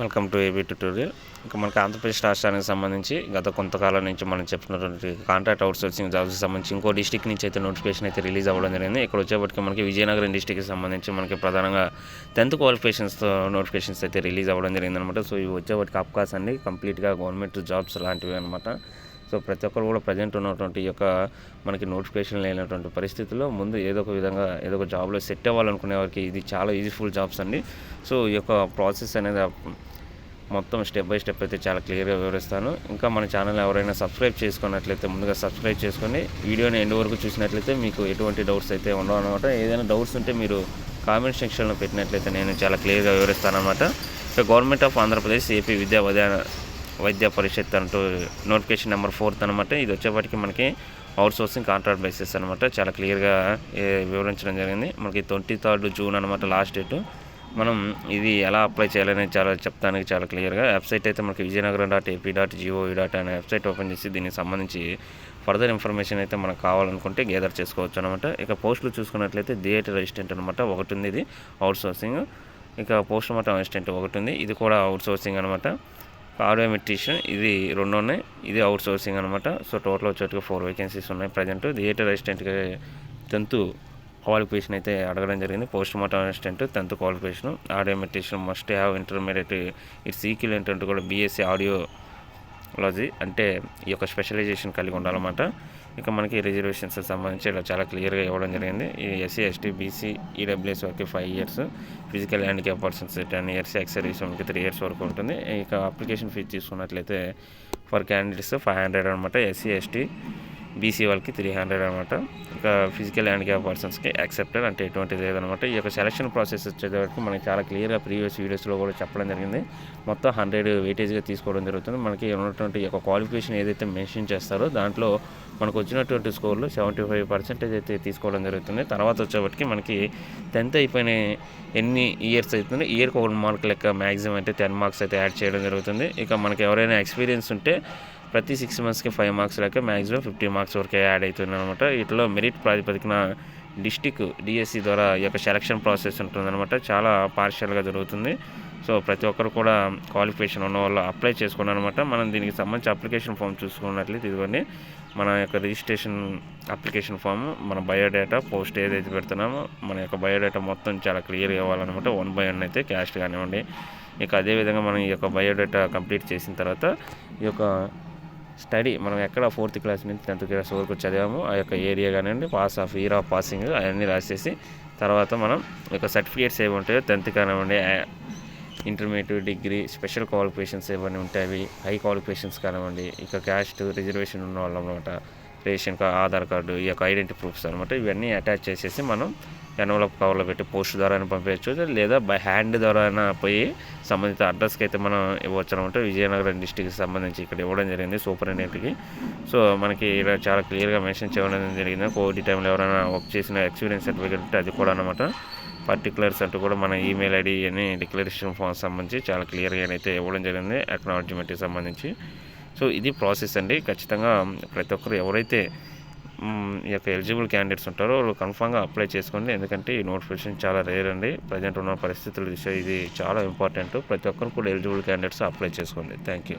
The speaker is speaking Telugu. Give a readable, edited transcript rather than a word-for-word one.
Welcome to AB tutorial. ఇంకా మనకి ఆంధ్రప్రదేశ్ రాష్ట్రానికి సంబంధించి గత కొంతకాలం నుంచి మనం చెప్తున్నటువంటి కాంట్రాక్ట్ అవుట్సోర్సింగ్ జాబ్స్కి సంబంధించి ఇంకో డిస్టిక్ నుంచి అయితే నోటిఫికేషన్ అయితే రిలీజ్ అవ్వడం జరిగింది. ఇక్కడ వచ్చేప్పటికి మనకి విజయనగరం డిస్టిక్కి సంబంధించి మనకి ప్రధానంగా 10th క్వాలిఫికేషన్స్తో నోటిఫికేషన్స్ అయితే రిలీజ్ అవ్వడం జరిగింది అనమాట. సో ఇవి వచ్చేప్పటికి APCOS అండి, కంప్లీట్గా గవర్నమెంట్ జాబ్స్ లాంటివి అనమాట. సో ప్రతి ఒక్కరు కూడా ప్రజెంట్ ఉన్నటువంటి ఈ యొక్క మనకి నోటిఫికేషన్ లేనటువంటి పరిస్థితుల్లో ముందు ఏదో ఒక విధంగా ఏదో ఒక జాబ్లో సెట్ అవ్వాలనుకునే వారికి ఇది చాలా ఈజీఫుల్ జాబ్స్ అండి. సో ఈ యొక్క ప్రాసెస్ అనేది మొత్తం స్టెప్ బై స్టెప్ అయితే చాలా క్లియర్గా వివరిస్తాను. ఇంకా మన ఛానల్ ఎవరైనా సబ్స్క్రైబ్ చేసుకున్నట్లయితే ముందుగా సబ్స్క్రైబ్ చేసుకొని వీడియోని ఎండ్ వరకు చూసినట్లయితే మీకు ఎటువంటి డౌట్స్ అయితే ఉండవు అనమాట. ఏదైనా డౌట్స్ ఉంటే మీరు కామెంట్ సెక్షన్లో పెట్టినట్లయితే నేను చాలా క్లియర్గా వివరిస్తాను అనమాట. ఇక గవర్నమెంట్ ఆఫ్ ఆంధ్రప్రదేశ్ ఏపీ వైద్య పరిషత్ అంటూ నోటిఫికేషన్ నెంబర్ 4 అనమాట. ఇది వచ్చేప్పటికి మనకి అవుట్సోర్సింగ్ కాంట్రాక్ట్ బేసిస్ అనమాట. చాలా క్లియర్గా వివరించడం జరిగింది. మనకి 23rd జూన్ అనమాట లాస్ట్ డేటు. మనం ఇది ఎలా అప్లై చేయాలని చెప్తానికి చాలా క్లియర్గా వెబ్సైట్ అయితే మనకి vizianagaram.ap.gov.in అనే వెబ్సైట్ ఓపెన్ చేసి దీనికి సంబంధించి ఫర్దర్ ఇన్ఫర్మేషన్ అయితే మనకు కావాలనుకుంటే గేదర్ చేసుకోవచ్చు అనమాట. ఇక పోస్టులు చూసుకున్నట్లయితే థియేటర్ అసిస్టెంట్ అనమాట ఒకటి ఉంది, ఇది అవుట్సోర్సింగ్. ఇక పోస్ట్ మార్టం అసిస్టెంట్ ఒకటి ఉంది, ఇది కూడా అవుట్సోర్సింగ్ అనమాట. ఆడియోమెట్రిషియన్ ఇది 2 ఉన్నాయి, ఇది అవుట్సోర్సింగ్ అనమాట. సో టోటల్ వచ్చేట్టుగా 4 వేకెన్సీస్ ఉన్నాయి ప్రజెంట్. థియేటర్ అసిస్టెంట్కి 10th క్వాలిఫికేషన్ అయితే అడగడం జరిగింది. Post mortem assistant 10th qualification. Audiometrician must have intermediate it's equivalent అంటూ కూడా బీఎస్సీ ఆడియోలాజీ అంటే ఈ యొక్క స్పెషలైజేషన్ కలిగి ఉండాలన్నమాట. ఇక మనకి రిజర్వేషన్స్ సంబంధించి ఇలా చాలా క్లియర్గా ఇవ్వడం జరిగింది. ఈ ఎస్సీ ఎస్టీ బీసీ ఈడబ్ల్యూఎస్ వరకు 5 years, physical handicap persons 10 years, ex service మనకి 3 years వరకు ఉంటుంది. ఇక అప్లికేషన్ ఫీజు తీసుకున్నట్లయితే ఫర్ క్యాండిడేట్స్ 500 అనమాట. ఎస్సీ ఎస్టీ బీసీ వాళ్ళకి 300 అనమాట. ఇక ఫిజికల్ హ్యాండిక్యాప్ పర్సన్స్కి యాక్సెప్టెడ్ అంటే ఎటువంటిది లేదనమాట. ఈ యొక్క సెలక్షన్ ప్రాసెస్ వచ్చేటప్పటికి మనకి చాలా క్లియర్గా ప్రీవియస్ వీడియోస్లో కూడా చెప్పడం జరిగింది. మొత్తం 100 వెయిటేజ్గా తీసుకోవడం జరుగుతుంది. మనకి ఉన్నటువంటి ఈ యొక్క క్వాలిఫికేషన్ ఏదైతే మెన్షన్ చేస్తారో దాంట్లో మనకు వచ్చినటువంటి స్కోర్లు 75% అయితే తీసుకోవడం జరుగుతుంది. తర్వాత వచ్చేప్పటికి మనకి 10th అయిపోయిన ఎన్ని ఇయర్స్ అవుతుంది, ఇయర్కి 1 మార్క్ లెక్క మ్యాక్సిమం అయితే 10 మార్క్స్ అయితే యాడ్ చేయడం జరుగుతుంది. ఇక మనకి ఎవరైనా ఎక్స్పీరియన్స్ ఉంటే ప్రతి 6 monthsకి 5 మార్క్స్ లెక్క మ్యాక్సిమం 50 మార్క్స్ వరకే యాడ్ అవుతుంది అనమాట. ఇట్లా మెరిట్ ప్రాతిపదికన డిస్టిక్ డిఎస్సి ద్వారా ఈ యొక్క సెలక్షన్ ప్రాసెస్ ఉంటుందన్నమాట. చాలా పార్షియల్గా జరుగుతుంది. సో ప్రతి ఒక్కరు కూడా క్వాలిఫికేషన్ ఉన్న వాళ్ళు అప్లై చేసుకున్నారు అనమాట. మనం దీనికి సంబంధించి అప్లికేషన్ ఫామ్ చూసుకున్నట్లయితే ఇదిగోండి మన యొక్క రిజిస్ట్రేషన్ అప్లికేషన్ ఫామ్, మన బయోడేటా, పోస్ట్ ఏదైతే పెడుతున్నామో మన యొక్క బయోడేటా మొత్తం చాలా క్లియర్గా ఇవ్వాలన్నమాట. 1/1 అయితే క్యాస్ట్ కానివ్వండి. ఇక అదేవిధంగా మనం ఈ యొక్క బయోడేటా కంప్లీట్ చేసిన తర్వాత ఈ యొక్క స్టడీ మనం ఎక్కడ 4th క్లాస్ నుంచి 10th క్లాస్ వరకు చదివాము ఆ యొక్క ఏరియా కానివ్వండి, ఇయర్ ఆఫ్ పాసింగ్ అవన్నీ రాసేసి తర్వాత మనం ఈ యొక్క సర్టిఫికేట్స్ ఏవి ఉంటాయో 10th కానివ్వండి, ఇంటర్మీడియట్, డిగ్రీ, స్పెషల్ క్వాలిఫికేషన్స్ ఏవన్నీ ఉంటాయి అవి, హై క్వాలిఫికేషన్స్ కానివ్వండి, ఇక క్యాస్ట్ రిజర్వేషన్ ఉన్న వాళ్ళు అనమాట, రేషన్ కార్డు, ఆధార్ కార్డు, ఈ యొక్క ఐడెంటిటీ ప్రూఫ్స్ అనమాట. ఇవన్నీ అటాచ్ చేసేసి మనం ఎన్వలప్ కవర్లో పెట్టి పోస్ట్ ద్వారా పంపించవచ్చు, లేదా బై హ్యాండ్ ద్వారా పోయి సంబంధిత అడ్రస్కి అయితే మనం ఇవ్వచ్చు అనమాట. విజయనగరం డిస్టిక్కి సంబంధించి ఇక్కడ ఇవ్వడం జరిగింది సూపరింటెండెంట్కి. సో మనకి ఇలా చాలా క్లియర్గా మెన్షన్ చేయడం జరిగింది. కోవిడ్ టైంలో ఎవరైనా వర్క్ చేసిన ఎక్స్పీరియన్స్ సర్టిఫికేట్ ఉంటే అది కూడా అనమాట. పర్టికులర్స్ అంటూ కూడా మన ఈమెయిల్ ఐడి అని డిక్లరేషన్ ఫామ్ సంబంధించి చాలా క్లియర్గా అయితే ఇవ్వడం జరిగింది అక్నాలెడ్జ్మెంట్కి సంబంధించి. సో ఇది ప్రాసెస్ అండి. ఖచ్చితంగా ప్రతి ఒక్కరు ఎవరైతే ఈ యొక్క ఎలిజిబుల్ క్యాండిడేట్స్ ఉంటారో వాళ్ళు కన్ఫామ్గా అప్లై చేసుకోండి. ఎందుకంటే ఈ నోటిఫికేషన్ చాలా రేర్ అండి. ప్రజెంట్ ఉన్న పరిస్థితుల దిశ ఇది చాలా ఇంపార్టెంట్. ప్రతి ఒక్కరు కూడా ఎలిజిబుల్ క్యాండిడేట్స్ అప్లై చేసుకోండి. Thank you.